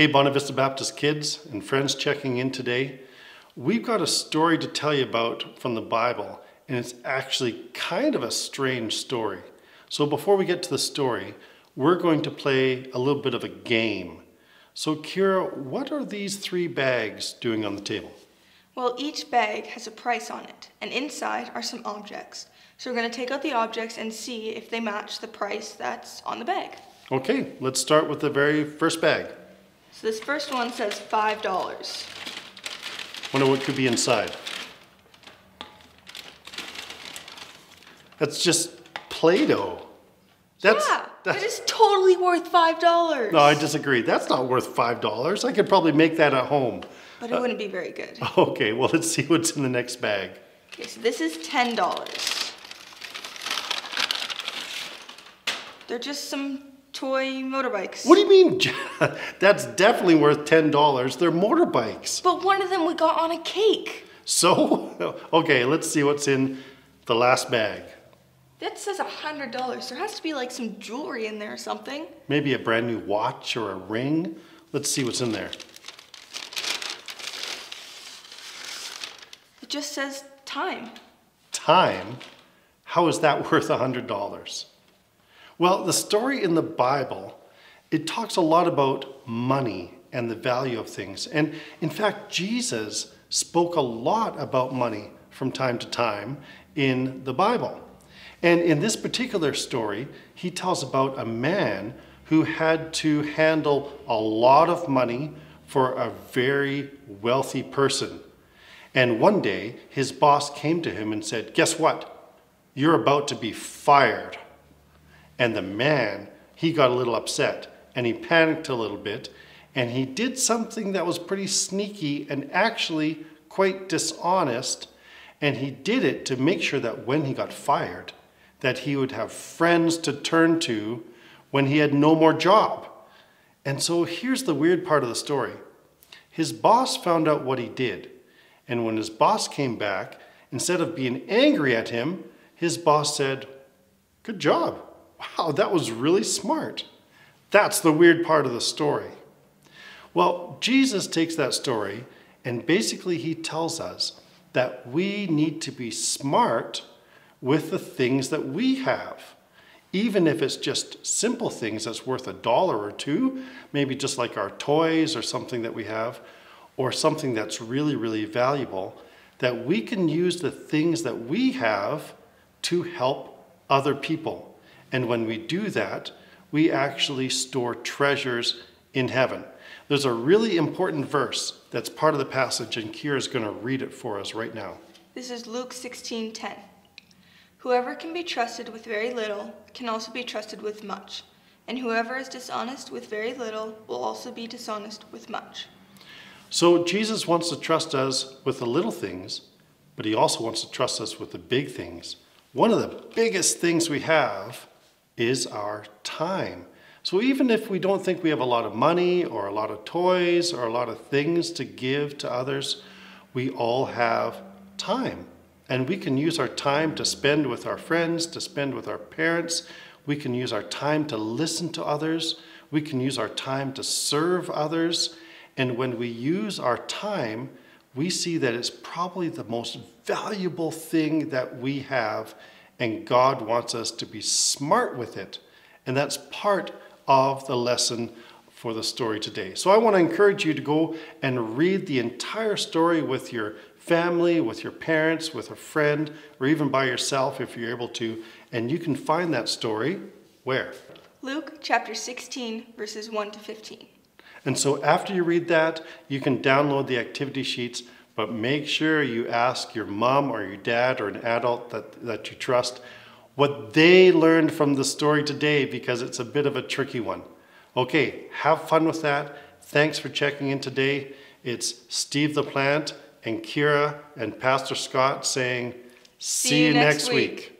Hey, Bonavista Vista Baptist kids and friends checking in today. We've got a story to tell you about from the Bible, and it's actually kind of a strange story. So before we get to the story, we're going to play a little bit of a game. So Kira, what are these 3 bags doing on the table? Well, each bag has a price on it, and inside are some objects. So we're going to take out the objects and see if they match the price that's on the bag. Okay, let's start with the very first bag. So this first one says $5. Wonder what could be inside. That's just Play-Doh. It is totally worth $5. No, I disagree. That's not worth $5. I could probably make that at home. But it wouldn't be very good. Okay, well, let's see what's in the next bag. Okay, so this is $10. They're just some toy motorbikes. What do you mean? That's definitely worth $10. They're motorbikes. But one of them we got on a cake. So? Okay, let's see what's in the last bag. That says $100. There has to be like some jewelry in there or something. Maybe a brand new watch or a ring. Let's see what's in there. It just says time. Time? How is that worth $100? Well, the story in the Bible, it talks a lot about money and the value of things. And in fact, Jesus spoke a lot about money from time to time in the Bible. And in this particular story, he tells about a man who had to handle a lot of money for a very wealthy person. And one day, his boss came to him and said, "Guess what? You're about to be fired." And the man, he got a little upset and he panicked a little bit and he did something that was pretty sneaky and actually quite dishonest. And he did it to make sure that when he got fired, that he would have friends to turn to when he had no more job. And so here's the weird part of the story. His boss found out what he did. And when his boss came back, instead of being angry at him, his boss said, "Good job. Wow, that was really smart." That's the weird part of the story. Well, Jesus takes that story and basically he tells us that we need to be smart with the things that we have. Even if it's just simple things that's worth $1 or $2, maybe just like our toys or something that we have, or something that's really, really valuable, that we can use the things that we have to help other people. And when we do that, we actually store treasures in heaven. There's a really important verse that's part of the passage, and Kira's going to read it for us right now. This is Luke 16:10. Whoever can be trusted with very little can also be trusted with much. And whoever is dishonest with very little will also be dishonest with much. So Jesus wants to trust us with the little things, but he also wants to trust us with the big things. One of the biggest things we have is our time. So even if we don't think we have a lot of money or a lot of toys or a lot of things to give to others, we all have time. And we can use our time to spend with our friends, to spend with our parents. We can use our time to listen to others. We can use our time to serve others. And when we use our time, we see that it's probably the most valuable thing that we have, and God wants us to be smart with it. And that's part of the lesson for the story today. So I want to encourage you to go and read the entire story with your family, with your parents, with a friend, or even by yourself if you're able to. And you can find that story where? Luke chapter 16, verses 1 to 15. And so after you read that, you can download the activity sheets, but make sure you ask your mom or your dad or an adult that you trust what they learned from the story today, because it's a bit of a tricky one. Okay, have fun with that. Thanks for checking in today. It's Steve the Plant and Kira and Pastor Scott saying, see you next week.